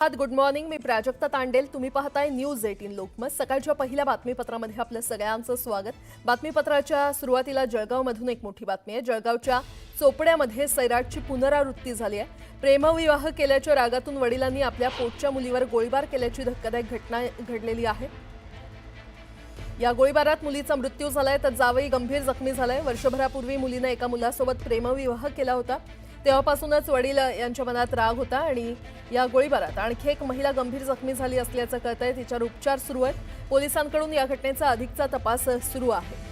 Good morning. मी प्राजक्ता तांडेल. तुम्ही पाहताय न्यूज 18 लोकमत. सकाळच्या पहिल्या बातमीपत्रामध्ये आपलं सगळ्यांचं स्वागत. बातमीपत्राच्या सुरुवातीला जळगावमधून एक मोठी बातमी आहे. जळगावच्या चोपड्यामध्ये सैराटची पुनरावृत्ती झाली आहे. प्रेमविवाह केल्याच्या रागातून वडिलांनी आपल्या पोटच्या मुलीवर गोळीबार केल्याची धक्कादायक घटना घडलेली आहे. या गोळीबारात मुलीचा मृत्यू झालाय तर जावई गंभीर जखमी झालाय. वर्षभरापूर्वी मुलीनं एका मुलासोबत प्रेमविवाह केला होता. तेव्हापासूनच वडील यांच्या मनात राग होता आणि या गोळीबारात आणखी एक महिला गंभीर जखमी झाली असल्याचं कळतंय. तिच्यावर उपचार सुरू आहेत. पोलिसांकडून या घटनेचा अधिकचा तपास सुरू आहे.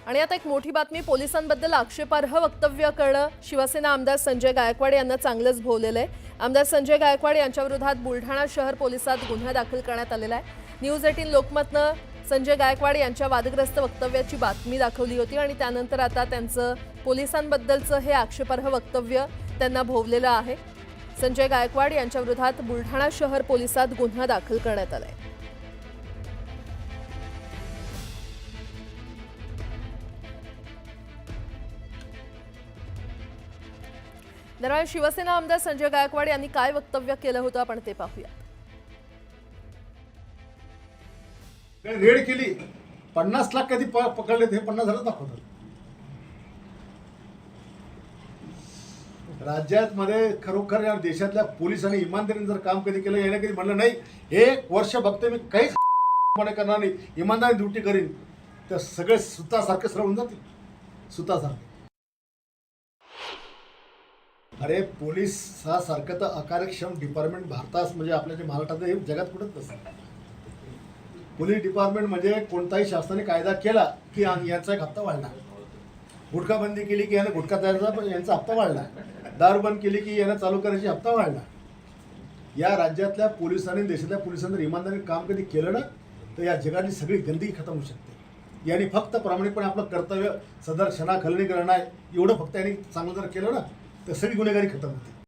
आणि आता एक मोठी बातमी. पोलिसांबद्दल आक्षेपार्ह वक्तव्य करणं शिवसेना आमदार संजय गायकवाड यांना चांगलंच भोवलेलं आहे. आमदार संजय गायकवाड यांच्याविरोधात बुलढाणा शहर पोलिसात गुन्हा दाखल करण्यात आलेला आहे. न्यूज 18 लोकमतनं संजय गायकवाड यांच्या वादग्रस्त वक्तव्याची बातमी दाखवली होती आणि त्यानंतर आता त्यांचं पोलिसांबद्दलचं हे आक्षेपार्ह वक्तव्य त्यांना भोवलेलं आहे. संजय गायकवाड यांच्याविरोधात बुलढाणा शहर पोलिसात गुन्हा दाखल करण्यात आलाय. दरम्यान शिवसेना आमदार संजय गायकवाड यांनी काय वक्तव्य केलं होतं आपण ते पाहूया. रेड केली 50 लाख कधी पकडले ते 50,000 दाखवतात. राज्यात मध्ये खरोखर या देशातल्या पोलिसांनी इमानदारीने जर काम कधी केलं याने कधी म्हणलं नाही 1 वर्ष बघते मी काहीच करणार नाही, इमानदारी ड्युटी करीन, तर सगळे सुतासारखे सरळ होऊन जातील. सुतासारखे. अरे पोलीस हा सारखं तर अकार्यक्षम डिपार्टमेंट भारतात म्हणजे आपल्या जे महाराष्ट्रात हे जगात कुठंच नसतं. पोलीस डिपार्टमेंट म्हणजे कोणताही शासनाने कायदा केला की यांचा एक हप्ता वाढला. गुटखा बंदी केली की यानं गुटखा तयारचा यांचा हप्ता वाढला. दारू बंद केली की यानं चालू करायची हप्ता वाढला. या राज्यातल्या पोलिसांनी देशातल्या पोलिसांनी जर इमानदारीने काम कधी केलं ना तर या जगातली सगळी गंदगी खतम होऊ शकते. यांनी फक्त प्रामाणिकपणे आपलं कर्तव्य सदर क्षणाखलनी करणं आहे एवढं फक्त यांनी चांगलं जर केलं ना तर सगळी गुन्हेगारी खतम होते.